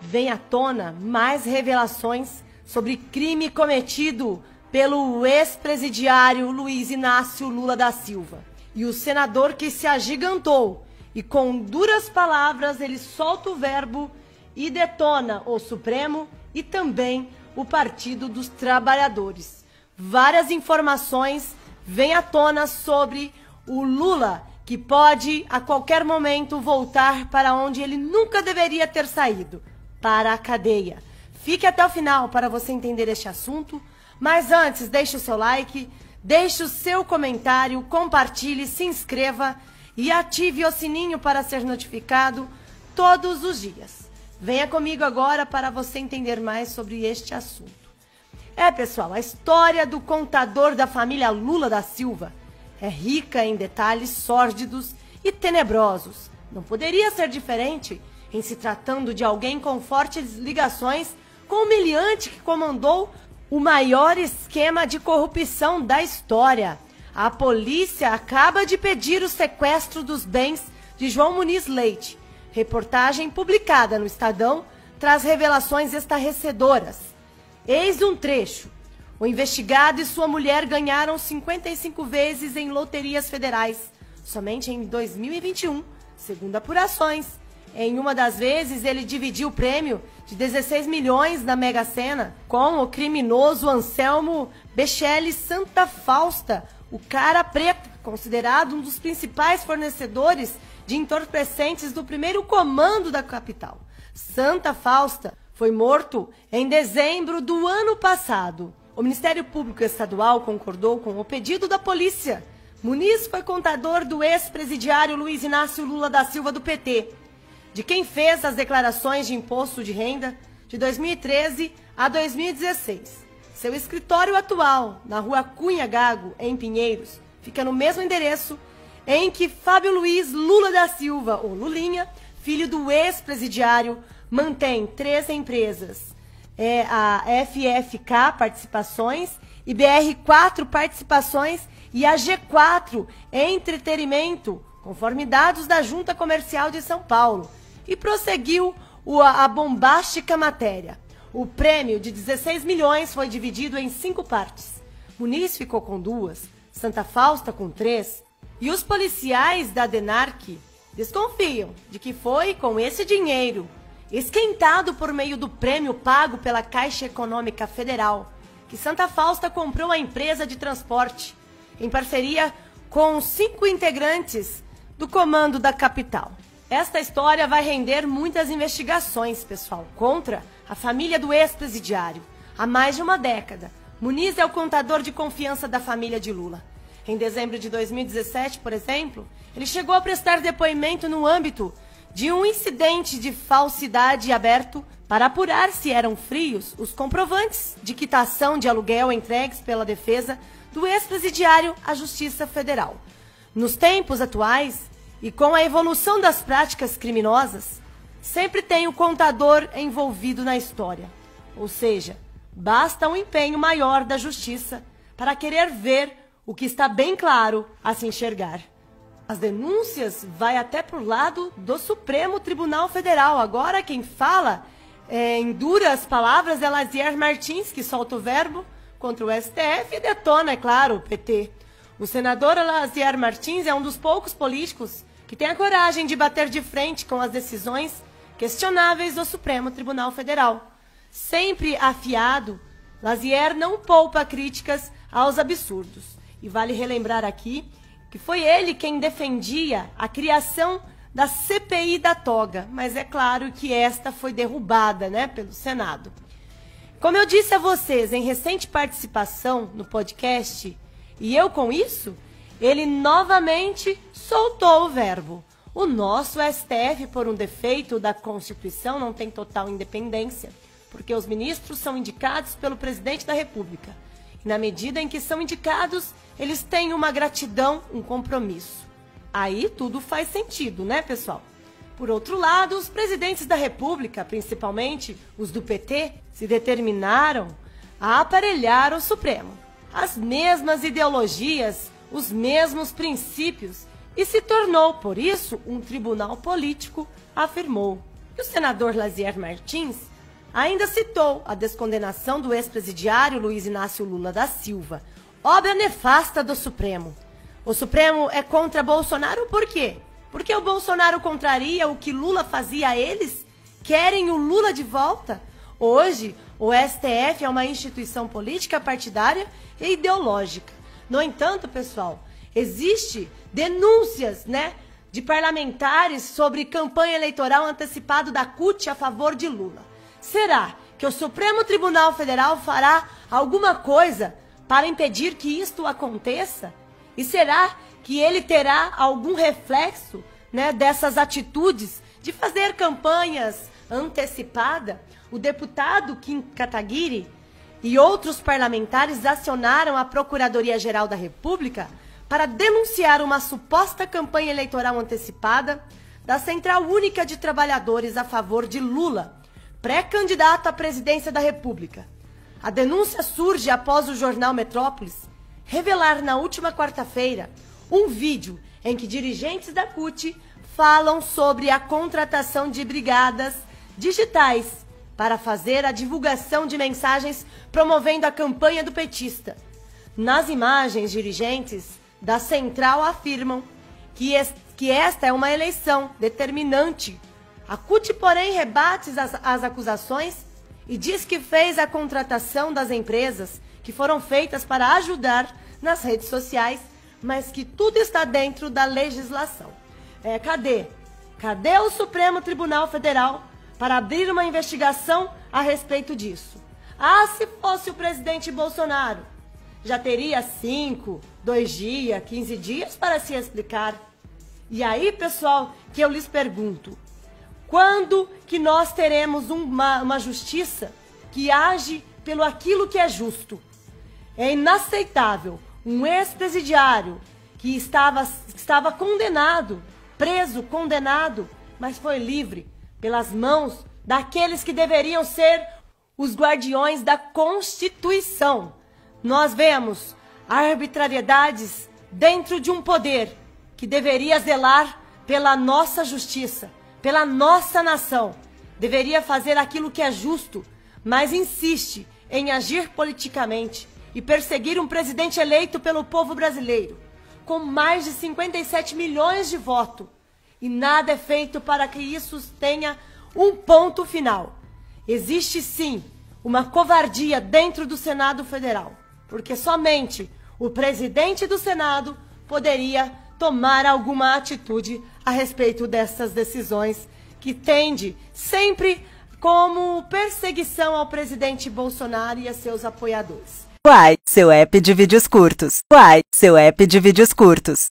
vem à tona mais revelações sobre crime cometido pelo ex-presidiário Luiz Inácio Lula da Silva. E o senador que se agigantou e com duras palavras ele solta o verbo e detona o Supremo e também o Partido dos Trabalhadores. Várias informações vêm à tona sobre o Lula, que pode a qualquer momento voltar para onde ele nunca deveria ter saído, para a cadeia. Fique até o final para você entender este assunto, mas antes deixe o seu like, deixe o seu comentário, compartilhe, se inscreva e ative o sininho para ser notificado todos os dias. Venha comigo agora para você entender mais sobre este assunto. Pessoal, a história do contador da família Lula da Silva é rica em detalhes sórdidos e tenebrosos. Não poderia ser diferente em se tratando de alguém com fortes ligações com o humilhante que comandou o maior esquema de corrupção da história. A polícia acaba de pedir o sequestro dos bens de João Muniz Leite. Reportagem publicada no Estadão traz revelações estarrecedoras. Eis um trecho. O investigado e sua mulher ganharam 55 vezes em loterias federais, somente em 2021, segundo apurações. Em uma das vezes, ele dividiu o prêmio de 16 milhões da Mega Sena com o criminoso Anselmo Bechelli Santa Fausta, o cara preto, considerado um dos principais fornecedores de entorpecentes do primeiro comando da capital. Santa Fausta foi morto em dezembro do ano passado. O Ministério Público Estadual concordou com o pedido da polícia. Muniz foi contador do ex-presidiário Luiz Inácio Lula da Silva do PT, de quem fez as declarações de imposto de renda de 2013 a 2016. Seu escritório atual, na Rua Cunha Gago, em Pinheiros, fica no mesmo endereço em que Fábio Luiz Lula da Silva, ou Lulinha, filho do ex-presidiário, mantém 3 empresas. A FFK Participações, e BR4 Participações e a G4 Entretenimento, conforme dados da Junta Comercial de São Paulo. E prosseguiu a bombástica matéria. O prêmio de 16 milhões foi dividido em 5 partes. Muniz ficou com 2, Santa Fausta com 3, e os policiais da DENARC desconfiam de que foi com esse dinheiro, esquentado por meio do prêmio pago pela Caixa Econômica Federal, que Santa Fausta comprou a empresa de transporte, em parceria com 5 integrantes do comando da capital. Esta história vai render muitas investigações, pessoal, contra a família do ex-presidiário. Há mais de uma década, Muniz é o contador de confiança da família de Lula. Em dezembro de 2017, por exemplo, ele chegou a prestar depoimento no âmbito de um incidente de falsidade aberto para apurar se eram frios os comprovantes de quitação de aluguel entregues pela defesa do ex-presidiário à Justiça Federal. Nos tempos atuais, e com a evolução das práticas criminosas, sempre tem o contador envolvido na história. Ou seja, basta um empenho maior da justiça para querer ver o que está bem claro a se enxergar. As denúncias vai até para o lado do Supremo Tribunal Federal. Agora quem fala em duras palavras é Lazier Martins, que solta o verbo contra o STF e detona, é claro, o PT. O senador Lazier Martins é um dos poucos políticos que tem a coragem de bater de frente com as decisões questionáveis do Supremo Tribunal Federal. Sempre afiado, Lazier não poupa críticas aos absurdos. E vale relembrar aqui que foi ele quem defendia a criação da CPI da toga, mas é claro que esta foi derrubada, pelo Senado. Como eu disse a vocês em recente participação no podcast, e eu com isso, ele novamente soltou o verbo. O nosso STF, por um defeito da Constituição, não tem total independência, porque os ministros são indicados pelo presidente da República. E na medida em que são indicados, eles têm uma gratidão, um compromisso. Aí tudo faz sentido, pessoal? Por outro lado, os presidentes da República, principalmente os do PT, se determinaram a aparelhar o Supremo. As mesmas ideologias, os mesmos princípios, e se tornou, por isso, um tribunal político, afirmou. E o senador Lazier Martins ainda citou a descondenação do ex-presidiário Luiz Inácio Lula da Silva, obra nefasta do Supremo. O Supremo é contra Bolsonaro por quê? Porque o Bolsonaro contraria o que Lula fazia a eles? Querem o Lula de volta? Hoje, o STF é uma instituição política partidária e ideológica. No entanto, pessoal, existe denúncias, de parlamentares sobre campanha eleitoral antecipada da CUT a favor de Lula. Será que o Supremo Tribunal Federal fará alguma coisa para impedir que isto aconteça? E será que ele terá algum reflexo, dessas atitudes de fazer campanhas antecipadas? O deputado Kim Kataguiri e outros parlamentares acionaram a Procuradoria-Geral da República para denunciar uma suposta campanha eleitoral antecipada da Central Única de Trabalhadores a favor de Lula, pré-candidato à presidência da República. A denúncia surge após o jornal Metrópolis revelar na última quarta-feira um vídeo em que dirigentes da CUT falam sobre a contratação de brigadas digitais para fazer a divulgação de mensagens promovendo a campanha do petista. Nas imagens, dirigentes da central afirmam que esta é uma eleição determinante. A CUT, porém, rebate as acusações e diz que fez a contratação das empresas que foram feitas para ajudar nas redes sociais, mas que tudo está dentro da legislação. Cadê o Supremo Tribunal Federal para abrir uma investigação a respeito disso? Se fosse o presidente Bolsonaro, já teria 5, 2 dias, 15 dias para se explicar. E aí, pessoal, que eu lhes pergunto, quando que nós teremos uma justiça que age pelo aquilo que é justo? É inaceitável um ex-presidiário que estava condenado, preso, condenado, mas foi livre pelas mãos daqueles que deveriam ser os guardiões da Constituição. Nós vemos arbitrariedades dentro de um poder que deveria zelar pela nossa justiça, pela nossa nação. Deveria fazer aquilo que é justo, mas insiste em agir politicamente e perseguir um presidente eleito pelo povo brasileiro, com mais de 57 milhões de votos. E nada é feito para que isso tenha um ponto final. Existe sim uma covardia dentro do Senado Federal, porque somente o presidente do Senado poderia tomar alguma atitude a respeito dessas decisões que tende sempre como perseguição ao presidente Bolsonaro e a seus apoiadores. Uai, seu app de vídeos curtos. Uai, seu app de vídeos curtos.